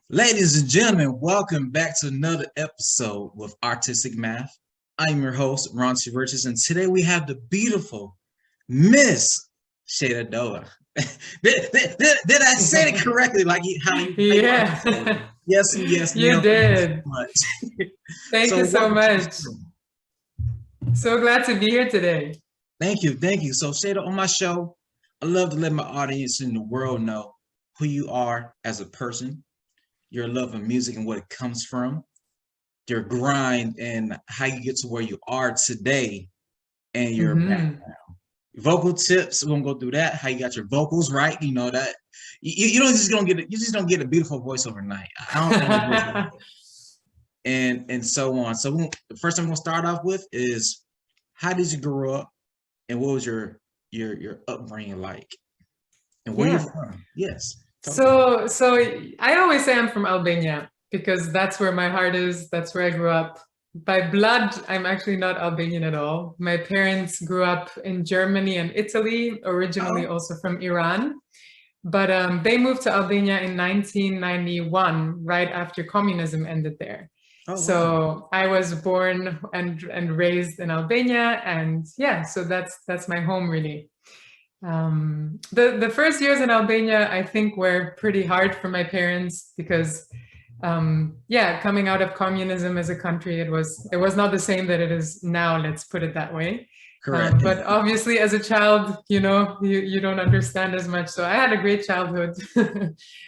Ladies and gentlemen, welcome back to another episode with Artistic Math. I'm your host, Ron Richards, and today we have the beautiful Miss Sheyda Doa. did I say it correctly? Yeah. Yes. You did. Thank you so much. So glad to be here today. Thank you. So Sheyda, on my show, I love to let my audience in the world know who you are as a person, your love of music and what it comes from, your grind and how you get to where you are today, and your background. Vocal tips, we're gonna go through that, how you got your vocals right, you know that. You don't just don't get a beautiful voice overnight. I don't and so on. So the first thing I'm gonna start off with is, how did you grow up and what was your upbringing like? And where you're from? Yes. So I always say I'm from Albania because that's where my heart is. That's where I grew up. By blood, I'm actually not Albanian at all. My parents grew up in Germany and Italy, originally also from Iran. But they moved to Albania in 1991, right after communism ended there. So I was born and raised in Albania, and yeah, so that's my home really. The first years in Albania, I think, were pretty hard for my parents because, coming out of communism as a country, it was not the same that it is now. Let's put it that way. Correct. But obviously, as a child, you don't understand as much. So I had a great childhood,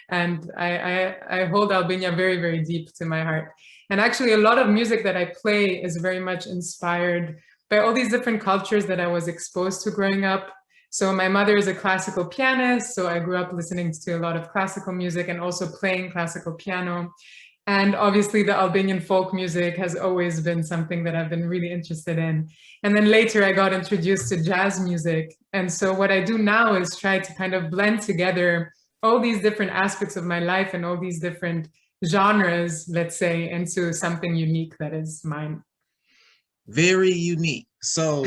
and I hold Albania very, very deep to my heart. And actually, a lot of music that I play is very much inspired by all these different cultures that I was exposed to growing up. So my mother is a classical pianist, so I grew up listening to a lot of classical music and also playing classical piano. And obviously the Albanian folk music has always been something that I've been really interested in. And then later I got introduced to jazz music. And so what I do now is try to kind of blend together all these different aspects of my life and all these different genres, let's say, into something unique that is mine. Very unique. So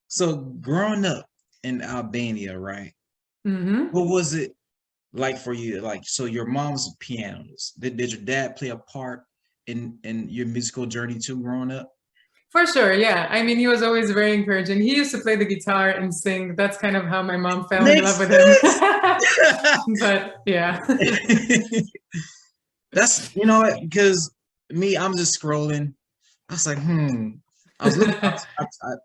So growing up in Albania, right? What was it like for you? Like, so your mom's a pianist. Did your dad play a part in your musical journey too, growing up? For sure, yeah. I mean, he was always very encouraging. He used to play the guitar and sing. That's kind of how my mom fell in love with him. But yeah. That's, because me, I'm just scrolling. I was like, I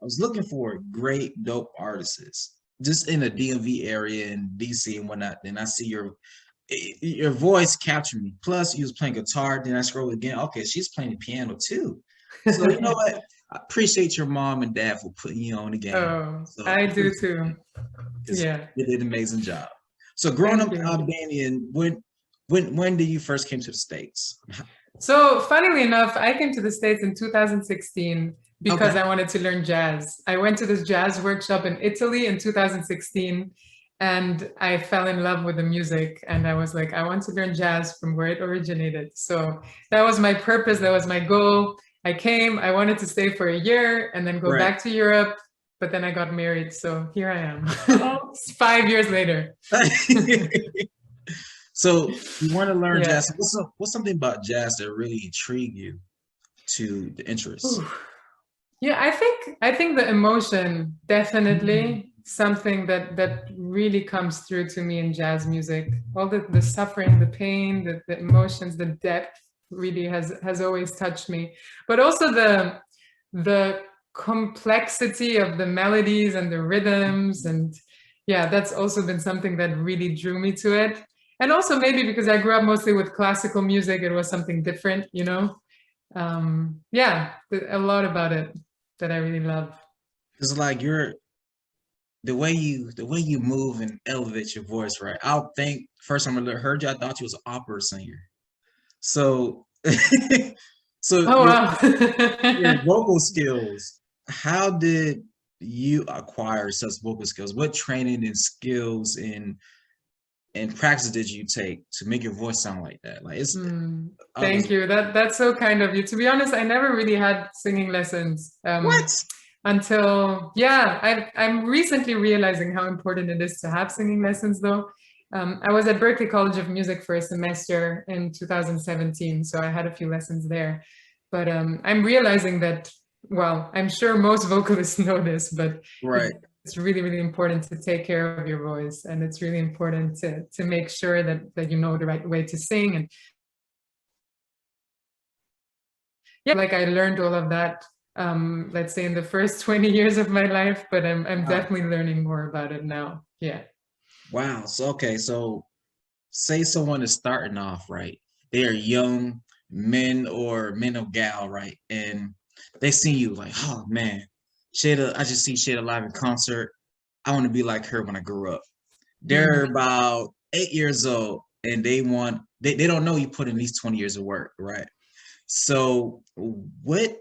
was looking for great, dope artists just in the DMV area in DC and whatnot. Then I see your voice captured me. Plus, you was playing guitar. Then I scroll again. Okay, she's playing the piano too. So you know what? I appreciate your mom and dad for putting you on the game. Oh, so, I do too. Yeah, you did an amazing job. So growing up in Albania, when did you first came to the States? So funnily enough, I came to the States in 2016. Because I wanted to learn jazz. I went to this jazz workshop in Italy in 2016, and I fell in love with the music. And I was like, I want to learn jazz from where it originated. So that was my purpose. That was my goal. I came, I wanted to stay for a year and then go back to Europe. But then I got married. So here I am, 5 years later. So you want to learn jazz. What's something about jazz that really intrigued you to the interest? Yeah, I think the emotion definitely, something that really comes through to me in jazz music. All the suffering, the pain, the emotions, the depth really has always touched me. But also the complexity of the melodies and the rhythms, and yeah, that's also been something that really drew me to it. And also maybe because I grew up mostly with classical music, it was something different, you know. Yeah, a lot about it that I really love. It's like the way you move and elevate your voice, right? I'll think first time I heard you, I thought you was an opera singer. So so Oh your wow. vocal skills, how did you acquire such vocal skills? What training and skills and practice did you take to make your voice sound like that? Like it's Thank others. you. That's so kind of you. To be honest, I never really had singing lessons What? until yeah. I'm recently realizing how important it is to have singing lessons, though. I was at Berklee College of Music for a semester in 2017, so I had a few lessons there. But I'm realizing that, well, I'm sure most vocalists know this, but Right. it's really, really important to take care of your voice, and it's really important to make sure that you know the right way to sing. And yeah, like I learned all of that, let's say in the first 20 years of my life, but I'm Wow. definitely learning more about it now. Yeah. Wow. So okay, so say someone is starting off, right? They are young men or men or gal, right? And they see you like, oh man, Sheyda, I just see Sheyda live in concert. I want to be like her when I grew up. They're Mhm. about 8 years old and they don't know you put in these 20 years of work, right? So what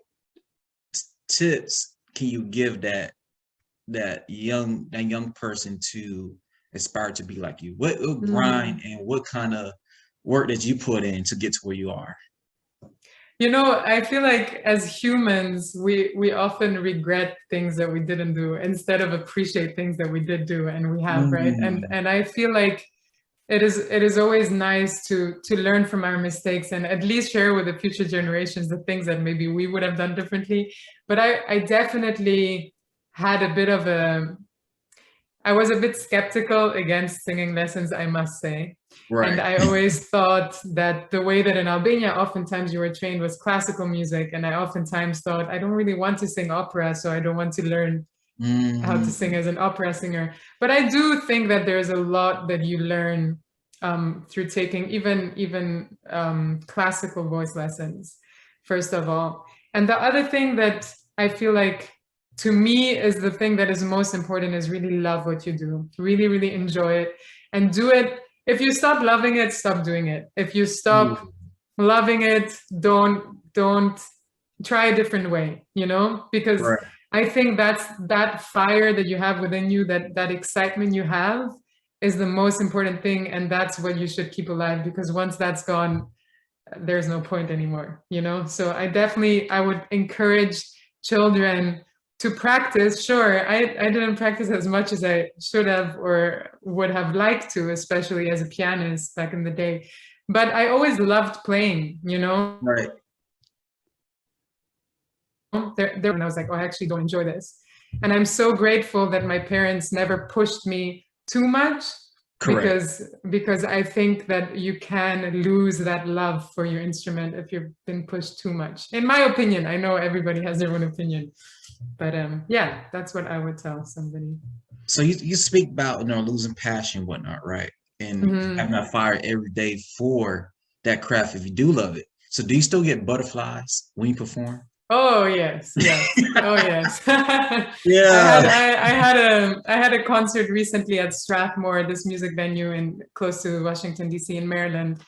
tips can you give that young person to aspire to be like you? What grind Mm. and what kind of work that you put in to get to where you are? You know, I feel like as humans, we often regret things that we didn't do instead of appreciate things that we did do and we have, right? Mm, And I feel like it is always nice to learn from our mistakes and at least share with the future generations the things that maybe we would have done differently. But I definitely had a bit of a I was a bit skeptical against singing lessons, I must say. And right. I always thought that the way that in Albania, oftentimes you were trained was classical music. And I oftentimes thought, I don't really want to sing opera, so I don't want to learn how to sing Mm, as an opera singer. But I do think that there's a lot that you learn through taking even classical voice lessons, first of all. And the other thing that I feel like to me is the thing that is most important is really love what you do, really, really enjoy it and do it. If you stop loving it, stop doing it. If you stop ooh, loving it, don't try a different way, you know, because right. I think that's that fire that you have within you, that excitement you have is the most important thing, and that's what you should keep alive, because once that's gone, there's no point anymore, you know. So I would encourage children to practice. Sure, I didn't practice as much as I should have or would have liked to, especially as a pianist back in the day, but I always loved playing, you know. Right. There and I was like, oh, I actually don't enjoy this. And I'm so grateful that my parents never pushed me too much, Correct. because I think that you can lose that love for your instrument if you've been pushed too much. In my opinion, I know everybody has their own opinion, but yeah, that's what I would tell somebody. So you speak about losing passion, and whatnot, right? And having Mhm. that fire every day for that craft if you do love it. So do you still get butterflies when you perform? Oh yes, yes. Oh yes. Yeah. I had a concert recently at Strathmore, this music venue in close to Washington D.C. in Maryland,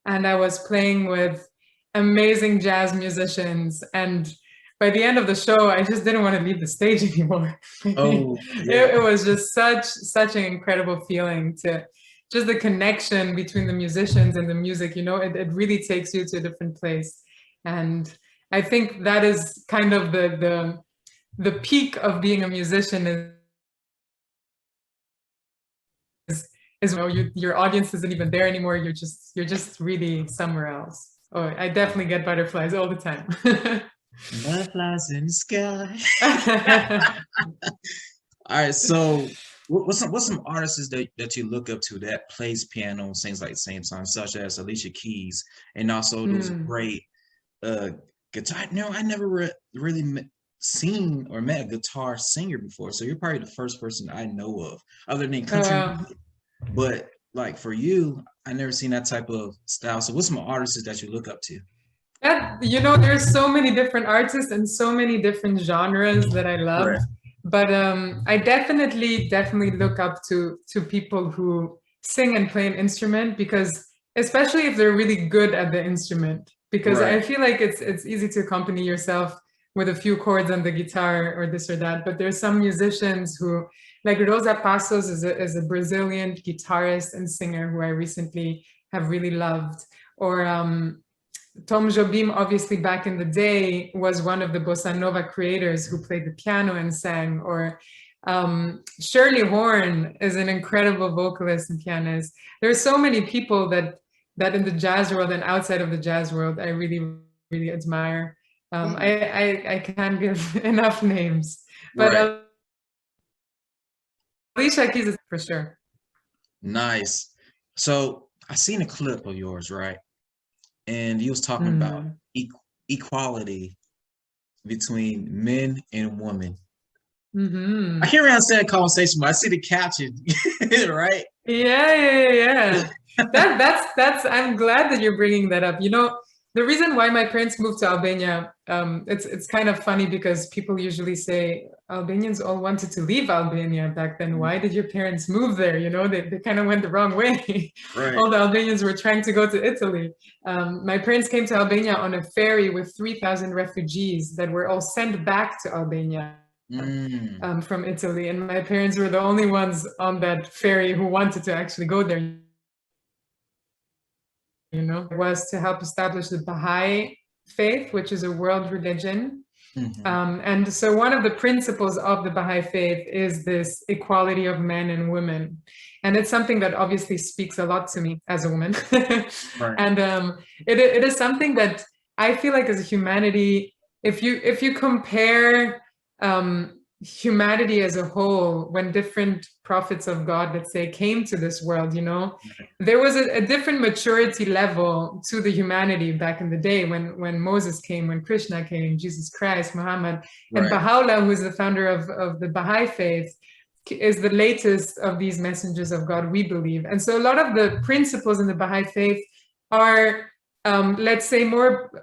and I was playing with amazing jazz musicians. And by the end of the show, I just didn't want to leave the stage anymore. Oh, yeah. It was just such an incredible feeling to just the connection between the musicians and the music. You know, it really takes you to a different place. And I think that is kind of the peak of being a musician is you know, your audience isn't even there anymore. You're just really somewhere else. Oh, I definitely get butterflies all the time. Butterflies in the sky. All right, so what's some artists that you look up to that plays piano and sings like the same time, such as Alicia Keys, and also those Mm. great uh guitar. No, I never really seen or met a guitar singer before, so you're probably the first person I know of, other than country Uh, music. But like for you, I never seen that type of style. So what's some artists that you look up to? there's so many different artists and so many different genres that I love. Right. But I definitely look up to people who sing and play an instrument, because especially if they're really good at the instrument, because I Right. feel like it's easy to accompany yourself with a few chords on the guitar or this or that. But there's some musicians who, like Rosa Passos, is a Brazilian guitarist and singer who I recently have really loved. Or Tom Jobim, obviously back in the day, was one of the bossa nova creators who played the piano and sang. Or Shirley Horn is an incredible vocalist and pianist. There are so many people that in the jazz world and outside of the jazz world I really admire. I can't give enough names, but Right. Alicia Keys is for sure. Nice. So I seen a clip of yours, right? And you was talking about Mm. equality between men and women. I Hmm. hear around saying conversation, but I see the caption, right? Yeah. That's. I'm glad that you're bringing that up. The reason why my parents moved to Albania, it's kind of funny because people usually say Albanians all wanted to leave Albania back then. Why did your parents move there? They kind of went the wrong way. Right. All the Albanians were trying to go to Italy. My parents came to Albania on a ferry with 3,000 refugees that were all sent back to Albania Mm, from Italy, and my parents were the only ones on that ferry who wanted to actually go there. Was to help establish the Baha'i faith, which is a world religion. mhm. And so one of the principles of the Baha'i faith is this equality of men and women. And it's something that obviously speaks a lot to me as a woman. Right. And it is something that I feel like as a humanity, if you compare humanity as a whole, when different prophets of God, let's say, came to this world, there was a different maturity level to the humanity back in the day when Moses came, when Krishna came, Jesus Christ, Muhammad, and Right. Baha'u'llah, who's the founder of the Baha'i faith, is the latest of these messengers of God, we believe. And so a lot of the principles in the Baha'i faith are, let's say,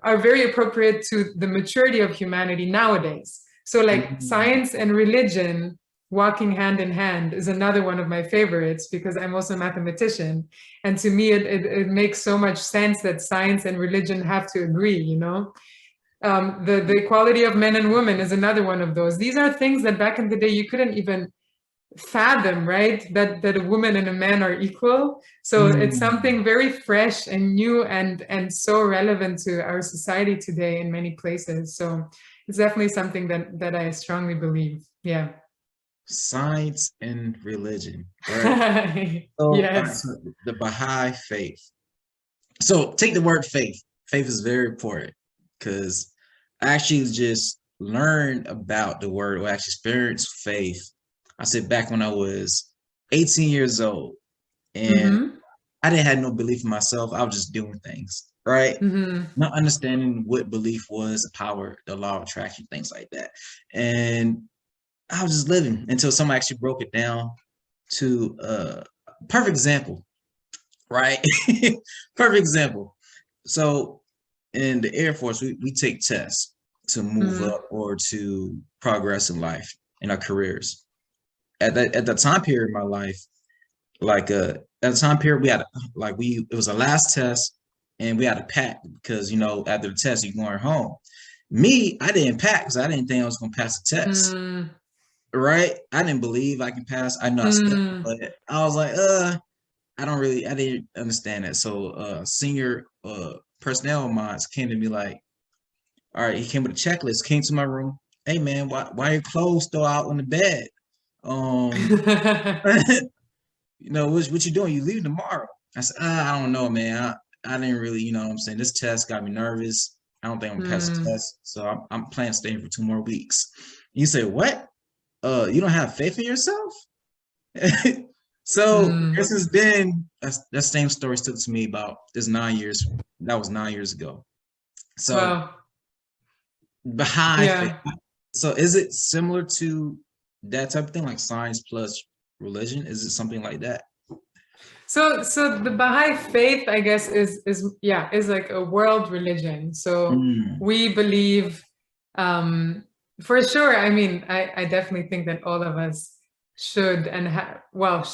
are very appropriate to the maturity of humanity nowadays. So like Mm, science and religion walking hand in hand is another one of my favorites, because I'm also a mathematician. And to me, it makes so much sense that science and religion have to agree. The equality of men and women is another one of those. These are things that back in the day you couldn't even fathom, right? That a woman and a man are equal. So it's mm. something very fresh and new and so relevant to our society today in many places. So it's definitely something that I strongly believe. Yeah. Science and religion, right? So, all right, Yes. so the Baha'i faith. So take the word faith. Faith is very important because I actually just learned about the word or actually experienced faith. I said back when I was 18 years old, and Mm-hmm. I didn't have no belief in myself. I was just doing things, right? Mm-hmm. Not understanding what belief was, the power, the law of attraction, things like that. And I was just living until someone actually broke it down to a perfect example, right? Perfect example. So in the Air Force, we take tests to move Mm-hmm. up or to progress in life in our careers. At the time period in my life, like at the time period we had like we it was a last test and we had to pack because after the test you're going home. Me, I didn't pack because I didn't think I was gonna pass the test. Mm-hmm. Right? I didn't believe I can pass. I know I studied, Mm-hmm. but I was like, I didn't understand that. So senior personnel of mine came to me like, all right, he came with a checklist, came to my room. Hey man, why are your clothes still out on the bed? Um, what you doing? You leave tomorrow. I said, I don't know, man. I didn't really, what I'm saying. This test got me nervous. I don't think I'm gonna pass the Mm-hmm. test. So I'm planning on staying for 2 more weeks. You say, what? you don't have faith in yourself. So Mm, this has been that same story stood to me about this 9 years. That was 9 years ago. So well, behind faith. yeah. So is it similar to that type of thing, like science plus religion? Is it something like that? So the Baha'i faith, I guess, is like a world religion. So Mm, we believe, um, for sure. I mean, I definitely think that all of us should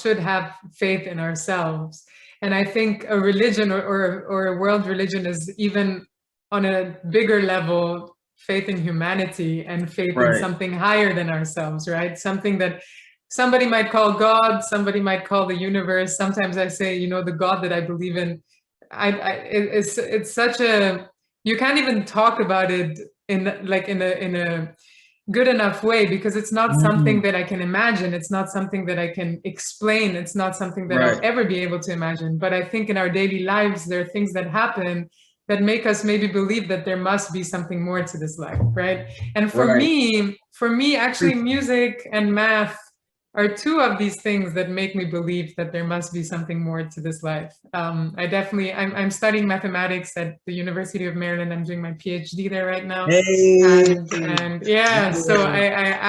should have faith in ourselves. And I think a religion or a world religion is even on a bigger level, faith in humanity and faith in right. something higher than ourselves, right? Something that somebody might call God, somebody might call the universe. Sometimes I say, the God that I believe in, it's such a, you can't even talk about it in a good enough way, because it's not something Mm, that I can imagine. It's not something that I can explain. It's not something that I'll right. ever be able to imagine. But I think in our daily lives, there are things that happen that make us maybe believe that there must be something more to this life, right? And Right. for me, actually, music and math are two of these things that make me believe that there must be something more to this life. I'm studying mathematics at the University of Maryland. I'm doing my PhD there right now, Hey. and yeah, so I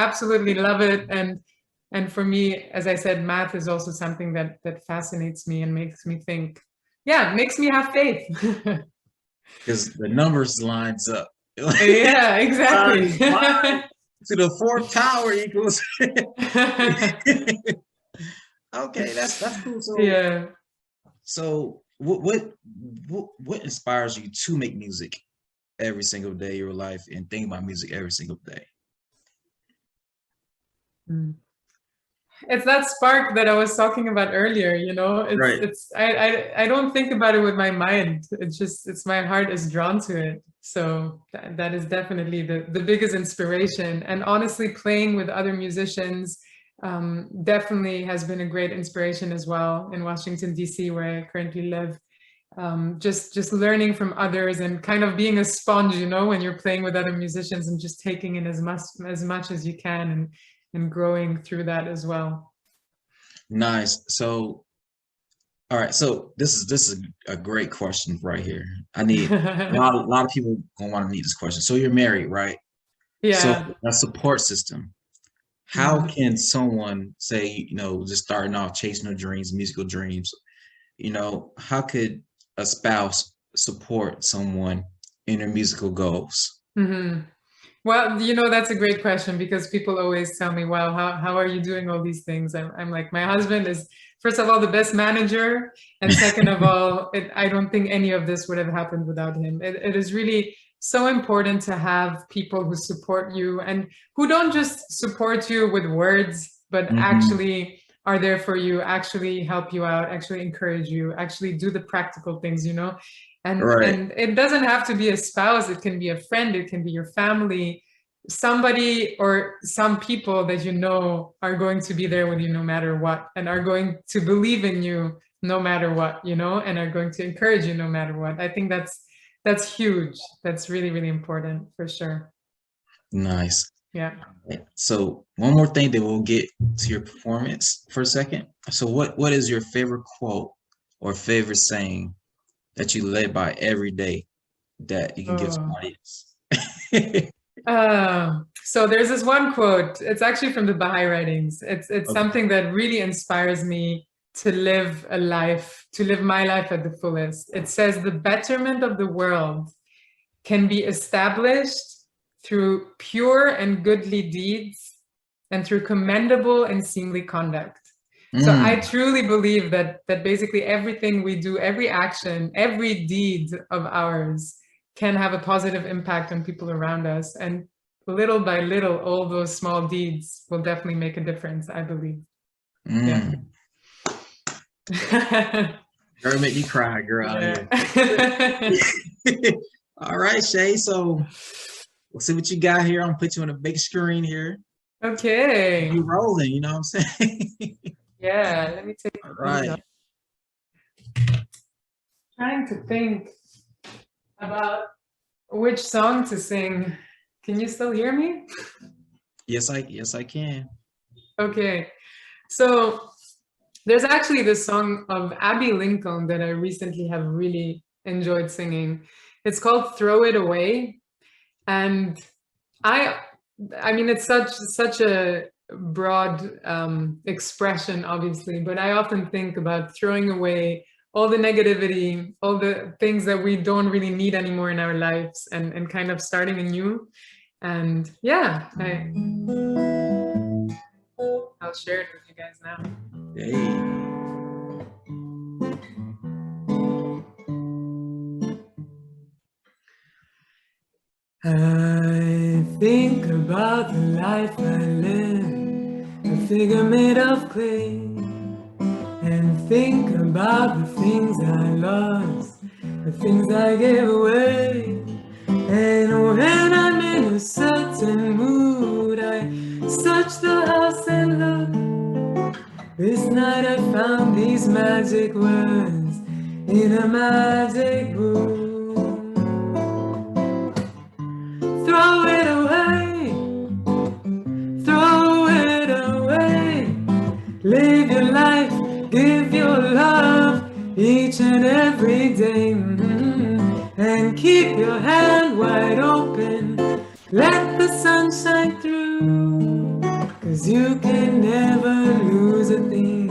absolutely love it. And for me, as I said, math is also something that fascinates me and makes me think. Yeah, makes me have faith. Because the numbers lines up. Yeah, exactly. Five to the fourth power equals. Okay, that's cool. So Yeah. so what inspires you to make music every single day of your life and think about music every single day? Mm. It's that spark that I was talking about earlier, Right. I don't think about it with my mind. It's my heart is drawn to it. So that is definitely the biggest inspiration. And honestly, playing with other musicians definitely has been a great inspiration as well in Washington, D.C., where I currently live. Just learning from others and kind of being a sponge, when you're playing with other musicians, and just taking in as much as you can, and growing through that as well. Nice. So all right, so this is a great question right here. I need a lot of people gonna want to need this question. So you're married, right? So Yeah. a support system. How Mhm. can someone say, just starting off chasing their dreams, musical dreams, how could a spouse support someone in their musical goals? Mhm. Well, that's a great question, because people always tell me, "Wow, how are you doing all these things?" I'm like, my husband is, first of all, the best manager, and second of all, I don't think any of this would have happened without him. It is really so important to have people who support you, and who don't just support you with words, but Mhm. actually are there for you, actually help you out, actually encourage you, actually do the practical things. Right. And it doesn't have to be a spouse, it can be a friend, it can be your family, somebody or some people that are going to be there with you no matter what, and are going to believe in you no matter what, and are going to encourage you no matter what. I think that's huge. That's really, really important, for sure. Nice. Yeah. So one more thing, that we'll get to your performance for a second. So what is your favorite quote or favorite saying that you live by every day that you can give to Oh. the audience? So there's this one quote. It's actually from the Baha'i writings. It's Okay. something that really inspires me to live my life at the fullest. It says, "The betterment of the world can be established through pure and goodly deeds, and through commendable and seemly conduct." So I Mm, truly believe that basically everything we do, every action, every deed of ours can have a positive impact on people around us. And little by little, all those small deeds will definitely make a difference, I believe. Yeah. mm. Girl, make me cry, girl, out Yeah. here. All right, Shay. So we'll see what you got here. I'm gonna put you on a big screen here. Okay. You rolling, you know what I'm saying? Yeah, let me take All these off. right. Trying to think about which song to sing. Can you still hear me? Yes, I can. Okay. So there's actually this song of Abby Lincoln that I recently have really enjoyed singing. It's called Throw It Away. And I mean, it's such a broad expression, obviously, but I often think about throwing away all the negativity, all the things that we don't really need anymore in our lives, and kind of starting anew. And yeah, I'll share it with you guys now. Hey. I think about the life I live, a figure made of clay, and think about the things I lost, the things I gave away. And when I'm in a certain mood, I search the house and look. This night I found these magic words in a magic book. Throw it away, throw it away. Live your life, give your love each and every day. And keep your hand wide open, let the sun shine through. 'Cause you can never lose a thing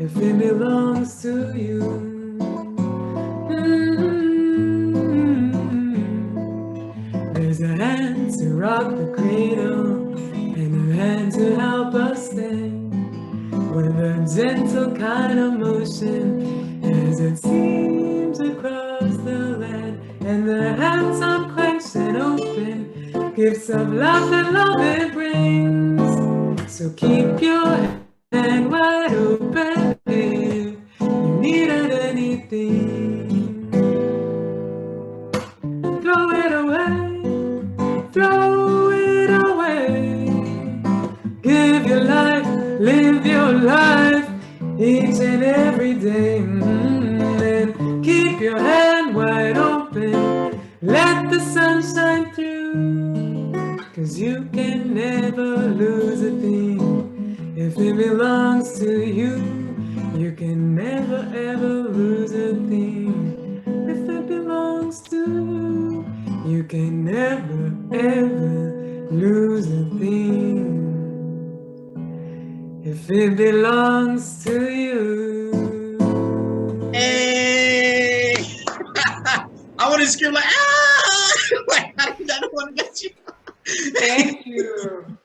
if it belongs to you. There's a hand to rock the cradle and a hand to help us stand with a gentle kind of motion as it seems across the land. And the hands unquenched and open, gifts of love that love it brings. So keep your hand wide open if you needed anything. Throw it away, throw it away. Give your life, live your life each and every day. And keep your hand wide open, let the sun shine through. 'Cause you can never lose a thing if it belongs to you. You can never ever lose a thing if it belongs to you. You can never ever lose a thing if it belongs to you. Hey! I want to scream like, ah! Like, I don't want to get you. Thank you.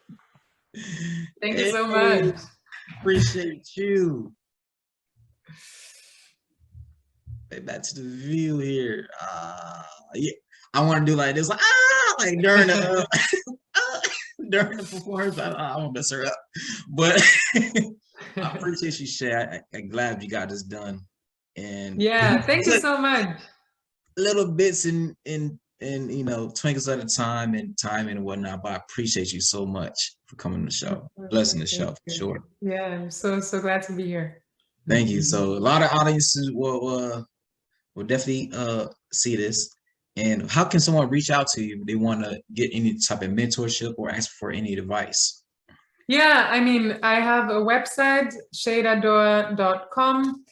Thank you so much. Appreciate you. That's the view here. Yeah, I want to do like this, like during the during the performance. I won't mess her up, but I appreciate you, Shay. I'm glad you got this done. And yeah, thank you so much. Little bits in you know, twinkles at a time and timing and whatnot. But I appreciate you so much for coming to the show, blessing the show for sure. Yeah, I'm so glad to be here. Thank you. So a lot of audiences will definitely see this. And how can someone reach out to you if they want to get any type of mentorship or ask for any advice? Yeah, I mean, I have a website, sheydadoa.com.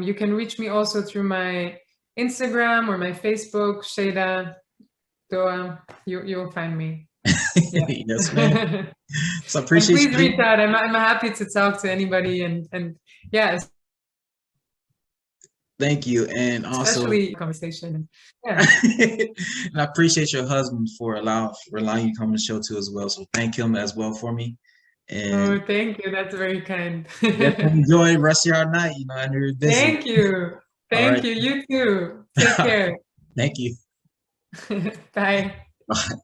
You can reach me also through my Instagram or my Facebook, Sheyda Doa. You'll find me. Yeah. Yes, ma'am. So I appreciate please reach out. I'm happy to talk to anybody, and yeah. Thank you, and also especially conversation. Yeah. And I appreciate your husband for allowing you to come on the show too as well. So thank him as well for me. And oh, thank you. That's very kind. Enjoy the rest of your night. You know, I know you're busy. Thank you. Thank you. You too. Take care. Thank you. Bye. Bye.